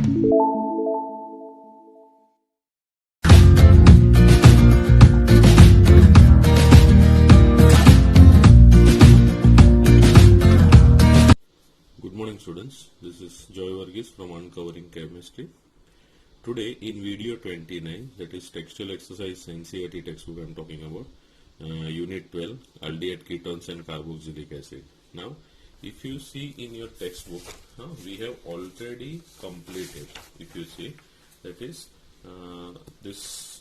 Good morning students, this is Joy Varghese from Uncovering Chemistry. Today in video 29, that is textual exercise NCERT textbook I am talking about, unit 12, aldehyde ketones and carboxylic acid. Now if you see in your textbook, we have already completed, if you see, that is this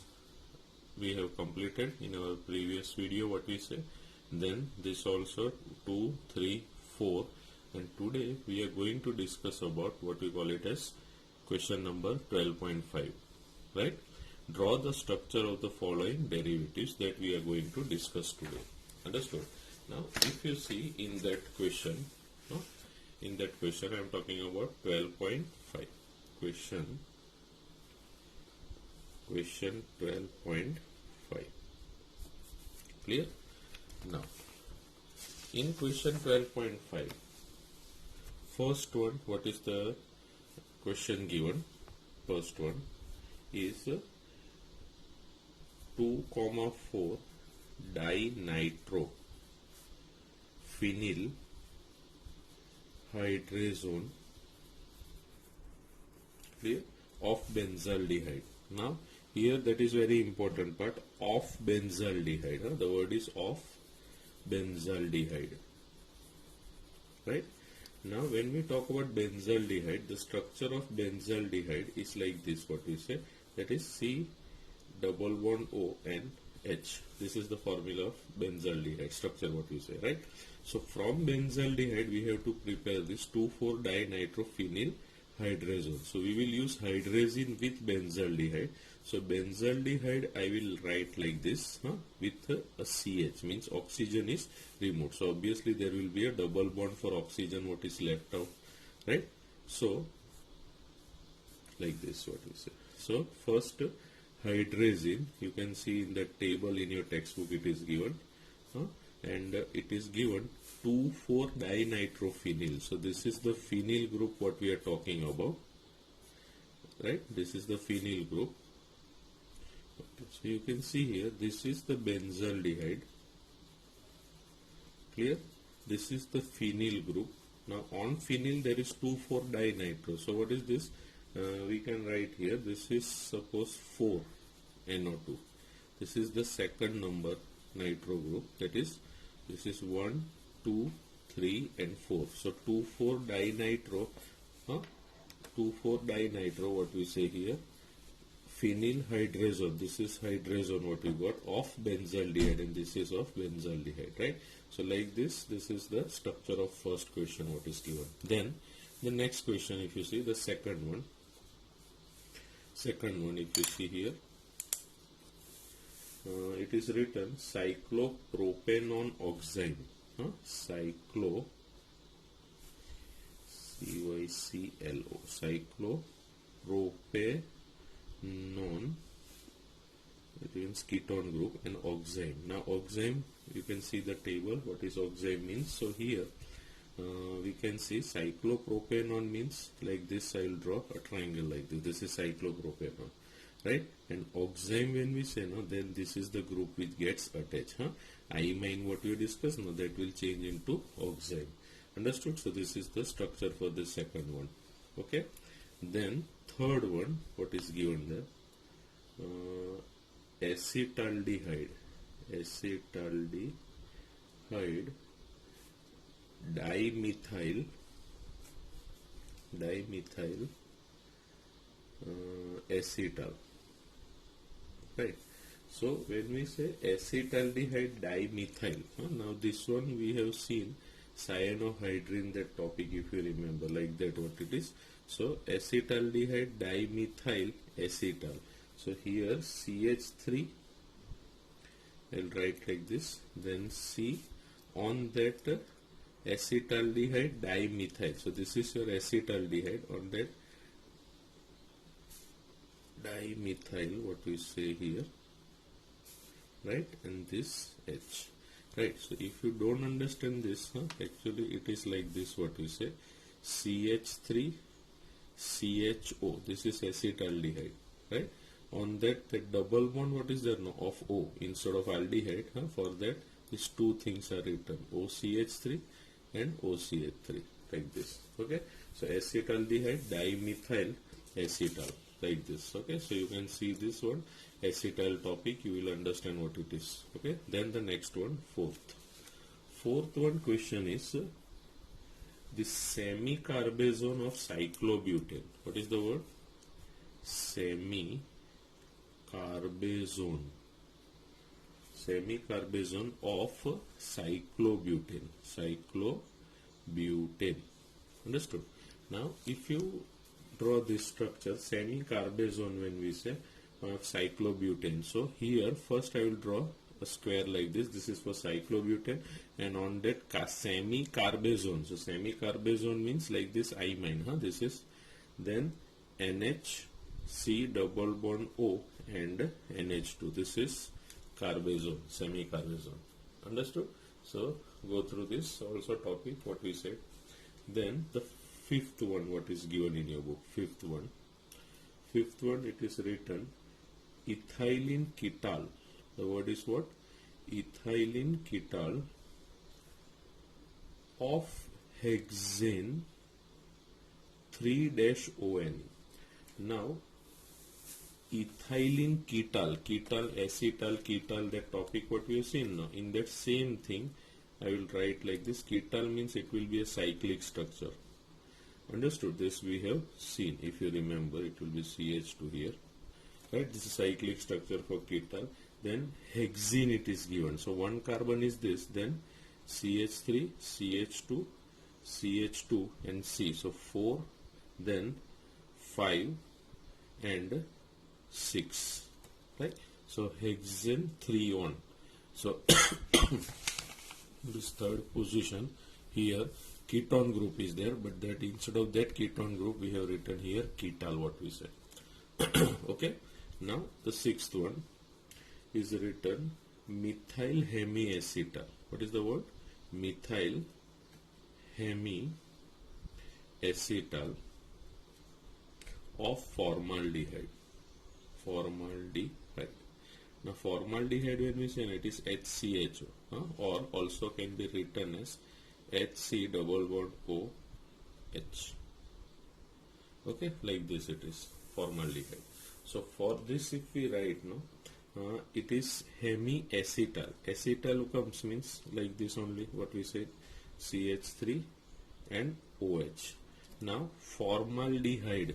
we have completed in our previous video what we say, then this also 2, 3, 4. And today we are going to discuss about what we call it as question number 12.5, right? Draw the structure of the following derivatives that we are going to discuss today. Understood? Now if you see in that question, I am talking about 12.5, question 12.5. Clear? Now in question 12.5, first one, what is the question given? First one is 2,4 dinitro phenyl hydrazone, clear, of benzaldehyde. Now here that is very important part, of benzaldehyde. The word is of benzaldehyde, right? Now when we talk about benzaldehyde, the structure of benzaldehyde is like this, what we say, that is C double bond O N H. This is the formula of benzaldehyde structure, what we say, right? So from benzaldehyde we have to prepare this 2,4-dinitrophenyl hydrazone. So we will use hydrazine with benzaldehyde. So benzaldehyde I will write like this, with a CH, means oxygen is removed. So obviously there will be a double bond for oxygen what is left out, right? So like this what we say. So first hydrazine, you can see in the table in your textbook it is given, and it is given 2,4-dinitrophenyl. So this is the phenyl group what we are talking about, right? This is the phenyl group. Okay, so you can see here, this is the benzaldehyde, clear? This is the phenyl group. Now on phenyl there is 2,4-dinitro. So what is this? We can write here, this is suppose 4 NO2. This is the second number nitro group, that is this is 1, 2, 3 and 4. So 2,4-dinitro, 2,4-dinitro what we say here, phenyl hydrazone. This is hydrazone what we got of benzaldehyde, and this is of benzaldehyde, right? So like this is the structure of first question what is given. Then the next question, if you see the second one, if you see here, it is written cyclopropanone oxime, cyclo CYCLO, cyclopropanone, it means ketone group, and oxime. Now oxime, you can see the table what is oxime means. So here we can see cyclopropanone means like this. I will draw a triangle like this. This is cyclopropanone, right? And oxime when we say, then this is the group which gets attached. Imine what we discussed, that will change into oxime. Understood? So this is the structure for the second one. Okay. Then third one, what is given there? Acetaldehyde dimethyl acetal, right? So when we say acetaldehyde dimethyl, now this one we have seen cyanohydrin, that topic if you remember, like that what it is. So acetaldehyde dimethyl acetal. So here CH3, I'll write like this, then C on that acetaldehyde dimethyl. So this is your acetaldehyde, on that dimethyl what we say here, right? And this H, right? So if you don't understand this, actually it is like this what we say, CH3 CHO, this is acetaldehyde, right? On that, the double bond, what is there? No, of O instead of aldehyde. For that, these two things are written, OCH3 and OCH3, like this. Okay, so acetaldehyde, dimethyl acetal, like this. Okay, so you can see this one, acetal topic, you will understand what it is. Okay, then the next one, fourth one question is the semi-carbazone of cyclobutane. What is the word? Semi-carbazone of cyclobutane. Understood? Now, if you draw this structure, semi-carbazone, when we say of cyclobutane, so here first I will draw a square like this. This is for cyclobutane, and on that semi-carbazone. So semi-carbazone means like this imine. This is then NHC double bond O and NH2. This is carbazone, semi-carbazone. Understood? So go through this also topic what we said. Then the fifth one, what is given in your book? Fifth one, it is written ethylene ketol. The word is what? Ethylene ketol of hexane 3-ONE. Now, ethylene ketol, acetal, ketol, that topic what we have seen now. In that same thing, I will write like this. Ketol means it will be a cyclic structure. Understood? This we have seen. If you remember, it will be CH2 here. Right? This is cyclic structure for ketol. Then hexene it is given. So one carbon is this. Then CH3, CH2, CH2 and C. So 4, then 5 and 6. Right? So hexane 3-1. So this third position here, ketone group is there, but that instead of that ketone group we have written here ketol, what we say. Okay. Now the sixth one is written methyl hemiacetal. What is the word? Methyl hemiacetal of formaldehyde. Now formaldehyde, when we say it is HCHO, or also can be written as HC double bond OH. Okay, like this it is formaldehyde. So for this, if we write it is hemiacetal. Acetal comes means like this only, what we said, CH3 and OH. Now formaldehyde,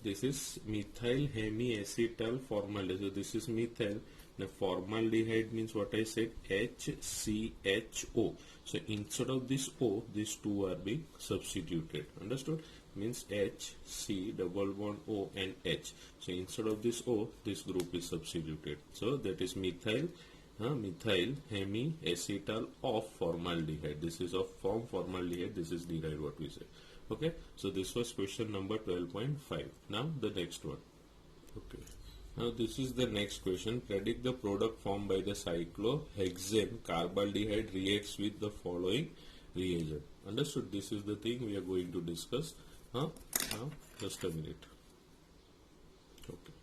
this is methyl hemiacetal formaldehyde. So this is methyl. Now formaldehyde means what I said, HCHO. So instead of this O, these two are being substituted. Understood? Means H, C, double bond O and H. So instead of this O, this group is substituted. So that is methyl hemiacetal of formaldehyde. This is of from formaldehyde. This is derived, what we say. Okay. So this was question number 12.5. Now the next one. Okay. Now this is the next question. Predict the product formed by the cyclohexane carbaldehyde reacts with the following reagent. Understood? This is the thing we are going to discuss. Now just a minute. Okay.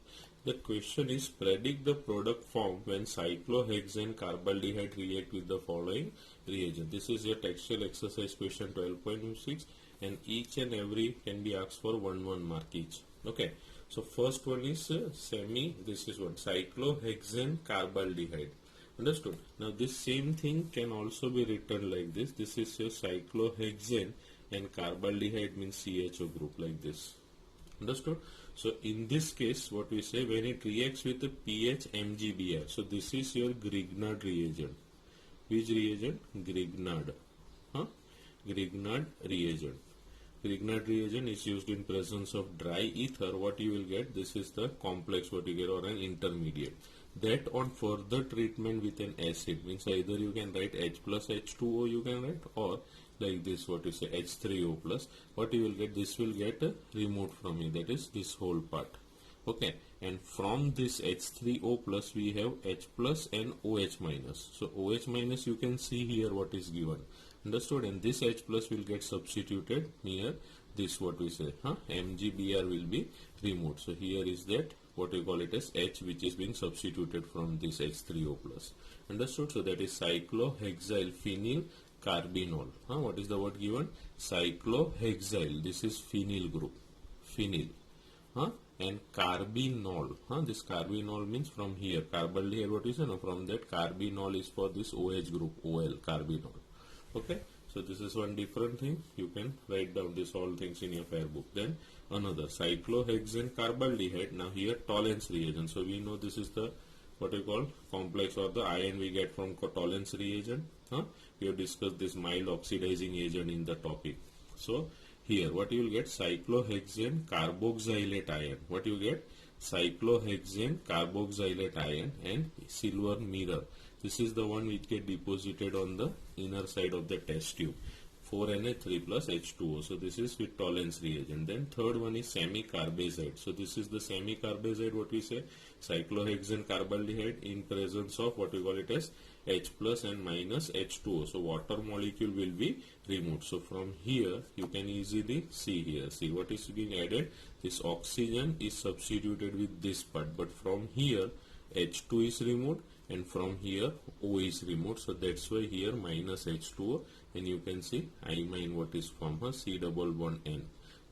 The question is predict the product formed when cyclohexane carbaldehyde react with the following reagent. This is your textual exercise question 12.6, and each and every can be asked for 1 mark each. Okay. So first one is this is one cyclohexane carbaldehyde. Understood? Now this same thing can also be written like this. This is your cyclohexane and carbaldehyde means CHO group, like this. Understood? So in this case, what we say, when it reacts with the pH MgBr. So this is your Grignard reagent. Which reagent? Grignard. Grignard reagent. Grignard reagent is used in presence of dry ether. What you will get? This is the complex what you get, or an intermediate. That on further treatment with an acid means either you can write H plus H2O you can write, or like this, what you say, H3O plus. What you will get? This will get removed from it. That is this whole part. Okay. And from this H3O plus we have H plus and OH minus. So OH minus you can see here what is given. Understood? And this H plus will get substituted near this what we say, MgBr will be removed. So here is that what we call it as H, which is being substituted from this H3O plus. Understood? So that is cyclohexyl phenyl carbinol. What is the word given? Cyclohexyl. This is phenyl group. Phenyl. And carbinol. This carbinol means from here. Carbaldehyde, what is it? No, from that carbinol is for this OH group, OL, carbinol. Okay. So this is one different thing. You can write down this all things in your fair book. Then another cyclohexane carbaldehyde. Now here Tollens reagent. So we know this is the what we call complex or the ion we get from Tollens reagent. We have discussed this mild oxidizing agent in the topic. So here what you will get, cyclohexane carboxylate ion. What you get? Cyclohexane carboxylate ion and silver mirror. This is the one which get deposited on the inner side of the test tube. 4Na3 plus H2O. So this is with Tollens reagent. Then third one is semi-carbazide. So this is the semi-carbazide, what we say, cyclohexane carbaldehyde in presence of what we call it as H plus and minus H2O. So water molecule will be removed. So from here you can easily see here. See what is being added. This oxygen is substituted with this part. But from here H2 is removed and from here O is removed. So that's why here minus H2O. And you can see imine what is formed, C double bond N.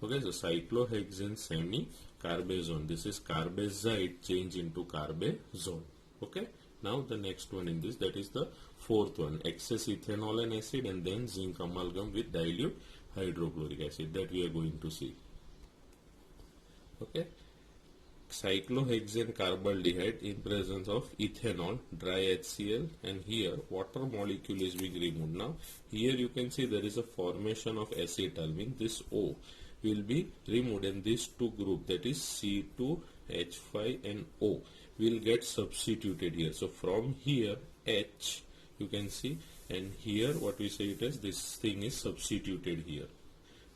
Okay, so cyclohexane semi-carbazone. This is carbazide change into carbazone. Okay, now the next one in this, that is the fourth one, excess ethanolan acid and then zinc amalgam with dilute hydrochloric acid, that we are going to see. Okay. Cyclohexane carbaldehyde in presence of ethanol, dry HCl, and here water molecule is being removed. Now here you can see there is a formation of acetal, means this O will be removed and these two group, that is C2H5 and O, will get substituted here. So from here H you can see, and here what we say it as, this thing is substituted here.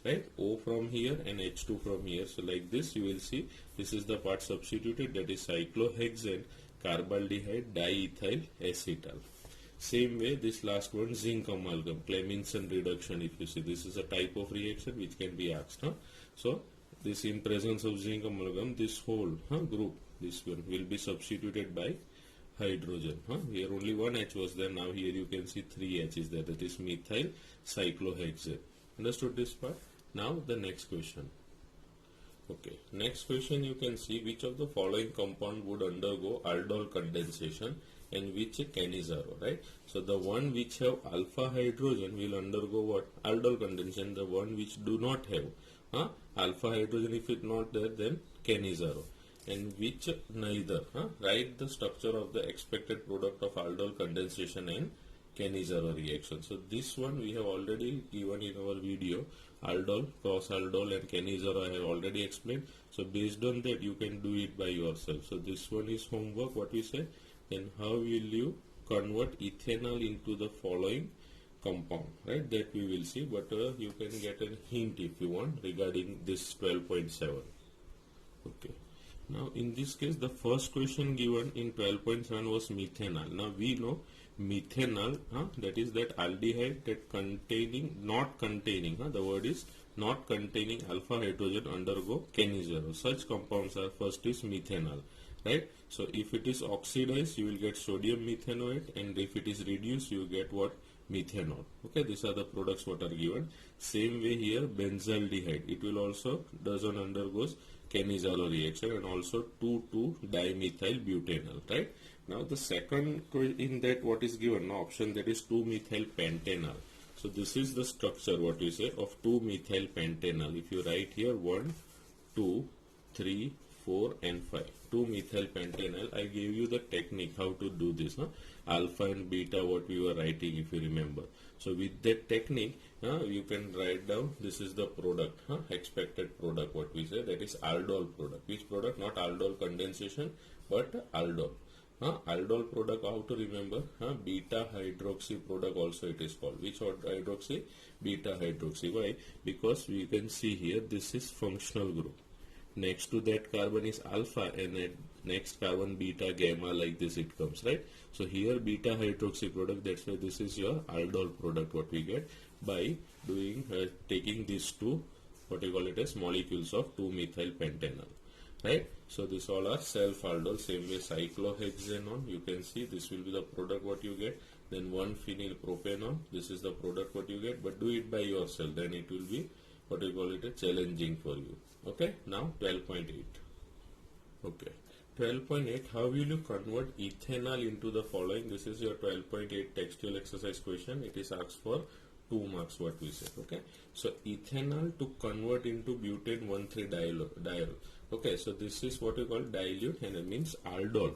Right, O from here and H2 from here. So like this you will see this is the part substituted, that is cyclohexane carbaldehyde diethyl acetal. Same way this last one, zinc amalgam, Clemmensen reduction. If you see, this is a type of reaction which can be asked. So this in presence of zinc amalgam, this whole group, this one will be substituted by hydrogen. Here only one H was there, now here you can see 3 H is there, that is methyl cyclohexane. Understood this part? Now the next question. Okay, next question, you can see which of the following compound would undergo aldol condensation and which a Cannizzaro, right? So the one which have alpha hydrogen will undergo what? Aldol condensation. The one which do not have alpha hydrogen, if it not there, then Cannizzaro. And which neither. Write the structure of the expected product of aldol condensation and Cannizzaro reaction. So this one we have already given in our video. Aldol, cross aldol and Cannizzaro I have already explained. So based on that you can do it by yourself. So this one is homework, what we say. Then how will you convert ethanol into the following compound, right? That we will see, but you can get a hint if you want regarding this 12.7. Okay. Now in this case the first question given in 12.7 was methanol. Now we know methanol, that is that aldehyde that containing, not containing, the word is not containing alpha hydrogen undergo Cannizzaro. Such compounds are, first is methanol, right? So if it is oxidized you will get sodium methanoate, and if it is reduced you get what? Methanol. Okay, these are the products what are given. Same way here benzaldehyde, it will also doesn't undergoes Cannizzaro reaction, and also 2,2-dimethyl butanol, right? Now the second in that what is given, option, that is 2-methyl pentanol. So this is the structure what we say of 2-methyl pentanol. If you write here 1, 2, 3, 4 and 5, 2-methyl pentanol. I gave you the technique how to do this, alpha and beta what we were writing if you remember. So with that technique you can write down this is the product, expected product what we say, that is aldol product. Which product? Not aldol condensation but aldol. Aldol product, how to remember? Beta hydroxy product also it is called. Which hydroxy? Beta hydroxy. Why? Because we can see here this is functional group. Next to that carbon is alpha, and at next carbon beta, gamma, like this it comes, right? So here beta hydroxy product, that's why this is your aldol product what we get by doing taking these two what you call it as molecules of 2-methyl pentanol, right? So this all are self aldol. Same way cyclohexanone, you can see this will be the product what you get. Then 1-phenyl propanol, this is the product what you get, but do it by yourself, then it will be what you call it a challenging for you. Okay, now 12.8. okay, 12.8, how will you convert ethanol into the following? This is your 12.8 textual exercise question. It is asked for 2 marks what we say. Okay, so ethanol to convert into butane 1,3-diol. Okay, so this is what you call dilute, and it means aldol.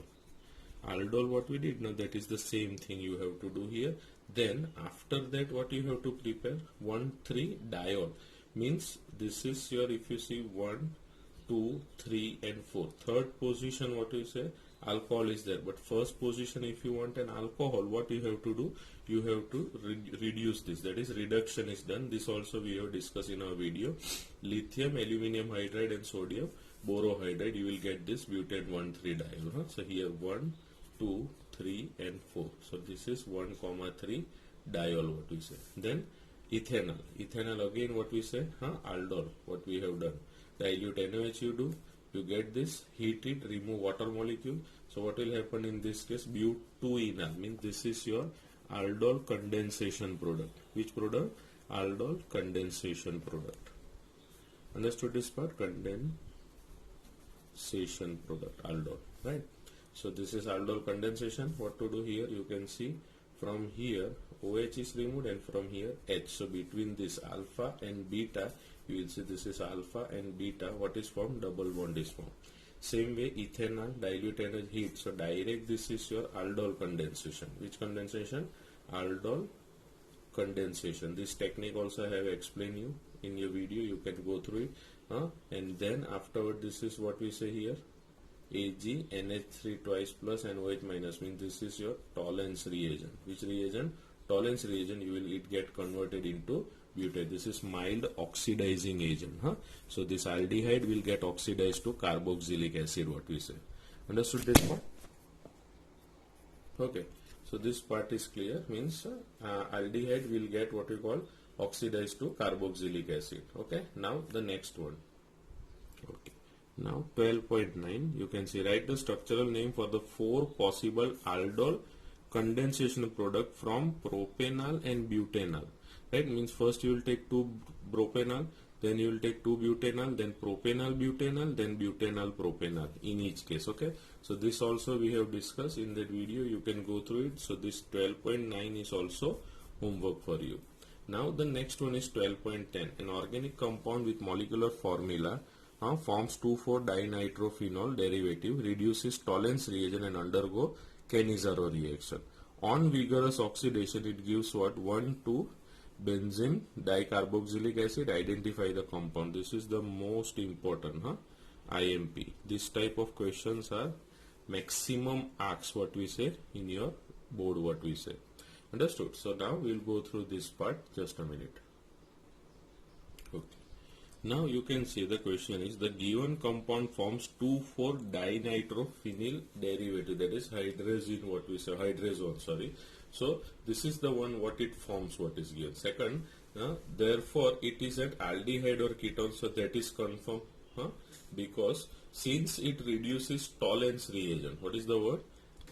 Aldol what we did, now that is the same thing you have to do here. Then after that what you have to prepare, 1,3-diol, means this is your, if you see 1, 2, 3 and 4, third position what you say alcohol is there, but first position if you want an alcohol, what you have to do, you have to reduce this, that is reduction is done. This also we have discussed in our video. Lithium, aluminum hydride and sodium borohydride, you will get this butane 1,3-diol. So here 1, 2, 3 and 4, so this is 1,3-diol what we say. Then ethanol again what we say, aldol, what we have done, dilute NaOH you do, you get this, heat it, remove water molecule. So what will happen in this case, butenol, means this is your aldol condensation product. Which product? Aldol condensation product. Understood this part? Condensation product, aldol, right? So this is aldol condensation. What to do here, you can see from here OH is removed and from here H. So between this alpha and beta, you will see this is alpha and beta, what is formed? Double bond is formed. Same way ethanol, dilute and heat. So direct this is your aldol condensation. Which condensation? Aldol condensation. This technique also I have explained you in your video, you can go through it. And then afterward this is what we say here, Ag, NH3 twice plus and OH minus, means this is your tolerance reagent. Which reagent? Tolerance reagent, you will it get converted into butane. This is mild oxidizing agent. So this aldehyde will get oxidized to carboxylic acid what we say. Understood this part? Okay, so this part is clear, means aldehyde will get what we call oxidized to carboxylic acid. Okay, now the next one. Okay, now 12.9, you can see, write the structural name for the 4 possible aldol condensation product from propanol and butanol. Right, means first you will take 2 propanol, then you will take 2 butanol, then propanol butanol, then butanol propanol in each case. Okay, so this also we have discussed in that video, you can go through it. So this 12.9 is also homework for you. Now the next one is 12.10. An organic compound with molecular formula forms 2,4-dinitrophenol derivative, reduces Tollens reagent and undergo Cannizzaro reaction. On vigorous oxidation, it gives what? 1,2-benzene dicarboxylic acid. Identify the compound. This is the most important IMP. This type of questions are maximum asked what we say in your board what we say. Understood? So now we will go through this part. Just a minute. Okay. Now you can see the question is, the given compound forms 2,4-dinitrophenyl derivative, that is hydrazine what we say, hydrazone, sorry. So this is the one what it forms what is given. Second, therefore it is an aldehyde or ketone, so that is confirmed because since it reduces Tollens reagent. What is the word?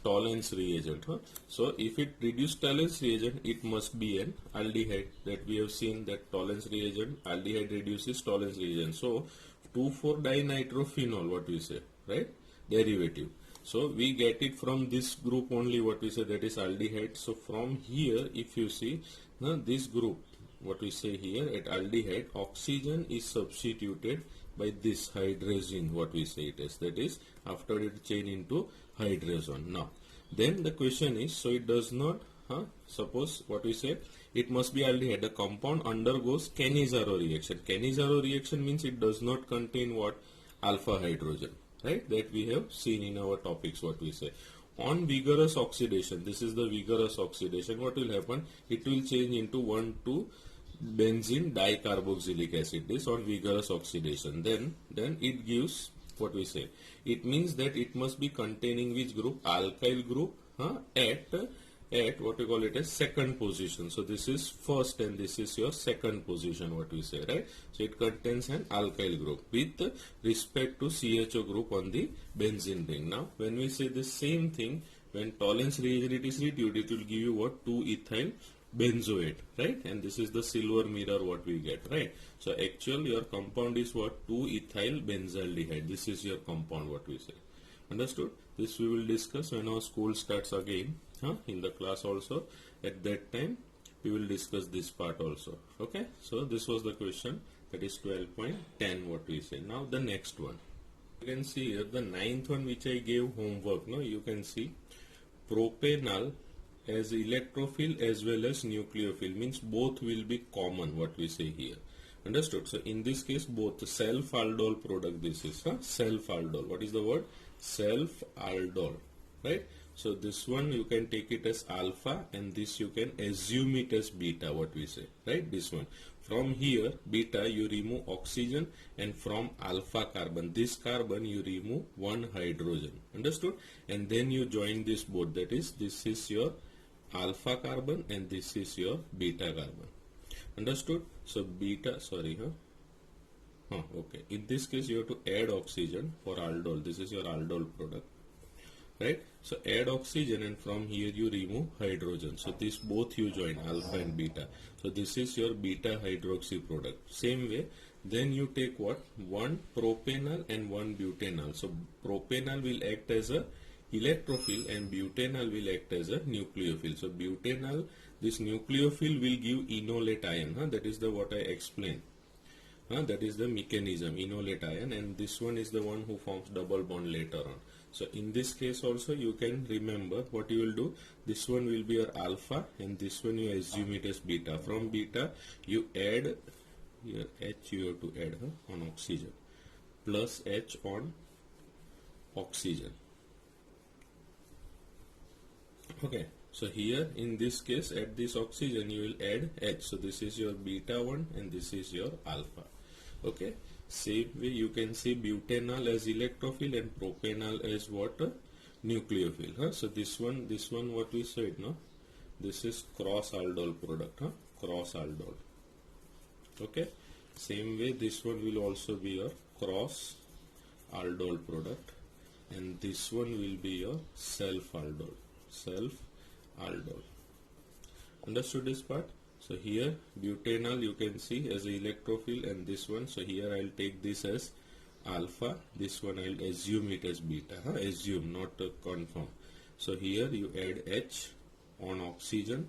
Tollens reagent. So if it reduces Tollens reagent, it must be an aldehyde. That we have seen that Tollens reagent, aldehyde reduces Tollens reagent. So 2,4-dinitrophenol what we say, right? Derivative. So we get it from this group only what we say, that is aldehyde. So from here if you see this group what we say here at aldehyde, oxygen is substituted by this hydrazine what we say it is, that is after it change into hydrazone. Now then the question is, so it does not suppose what we say, it must be aldehyde, the compound undergoes Cannizzaro reaction. Cannizzaro reaction means it does not contain what? Alpha hydrogen, right? That we have seen in our topics what we say. On vigorous oxidation, this is the vigorous oxidation, what will happen? It will change into 1,2-benzene dicarboxylic acid. This on vigorous oxidation. Then it gives what we say. It means that it must be containing which group? Alkyl group at at what we call it as second position. So this is first and this is your second position, what we say, right? So it contains an alkyl group with respect to CHO group on the benzene ring. Now when we say the same thing, when Tollens reagent is reduced, it will give you what? 2-ethyl benzoate, right? And this is the silver mirror what we get, right? So actual your compound is what? 2-ethyl benzaldehyde. This is your compound, what we say. Understood? This we will discuss when our school starts again, in the class also. At that time we will discuss this part also. Okay, so this was the question, that is 12.10 what we say. Now the next one, you can see here the ninth one which I gave homework. No, you can see propanol as electrophile as well as nucleophile, means both will be common, what we say here. Understood? So in this case both self-aldol product, this is self-aldol. What is the word? Self-aldol, right? So this one you can take it as alpha and this you can assume it as beta, what we say, right? This one. From here beta you remove oxygen, and from alpha carbon, this carbon you remove one hydrogen. Understood? And then you join this both, that is this is your alpha carbon and this is your beta carbon. Understood? So beta, okay, in this case you have to add oxygen for aldol. This is your aldol product, right? So add oxygen and from here you remove hydrogen. So this both you join, alpha and beta. So this is your beta hydroxy product. Same way, then you take what? One propanol and one butanol. So propanol will act as a electrophile and butanol will act as a nucleophile. So butanol, this nucleophile will give enolate ion. That is the what I explained. That is the mechanism, enolate ion, and this one is the one who forms double bond later on. So in this case also you can remember what you will do. This one will be your alpha and this one you assume it as beta. From beta you add here H, you have to add on oxygen, plus H on oxygen. Okay, so here in this case at this oxygen you will add H. So this is your beta one and this is your alpha. Okay, same way you can see butanol as electrophile and propanol as what? Nucleophile. So this one what we said, no? This is cross aldol product, cross aldol. Okay, same way this one will also be your cross aldol product, and this one will be your self aldol. Understood this part? So here butanol you can see as a electrophile and this one. So here I'll take this as alpha. This one I'll assume it as beta. Assume, not confirm. So here you add H on oxygen,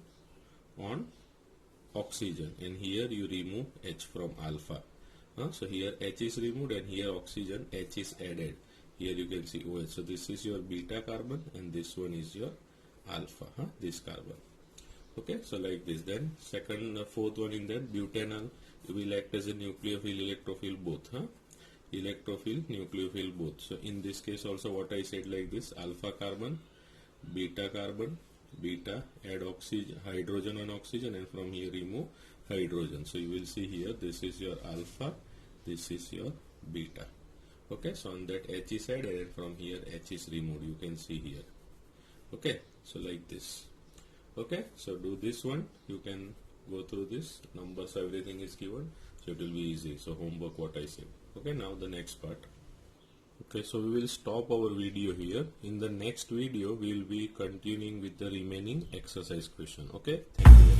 and here you remove H from alpha. So here H is removed and here oxygen, H is added. Here you can see OH. So this is your beta carbon and this one is your alpha, this carbon. Okay, so like this. Then fourth one in that butanol will act as a nucleophile, electrophile both. Electrophile, nucleophile both. So in this case also what I said like this: alpha carbon, beta, add oxygen, hydrogen on oxygen, and from here remove hydrogen. So you will see here this is your alpha, this is your beta. Okay, so on that H is added and from here H is removed. You can see here. Okay, so like this. Okay, so do this one. You can go through this. Numbers, everything is given. So it will be easy. So homework what I said. Okay, now the next part. Okay, so we will stop our video here. In the next video, we will be continuing with the remaining exercise question. Okay, thank you very much.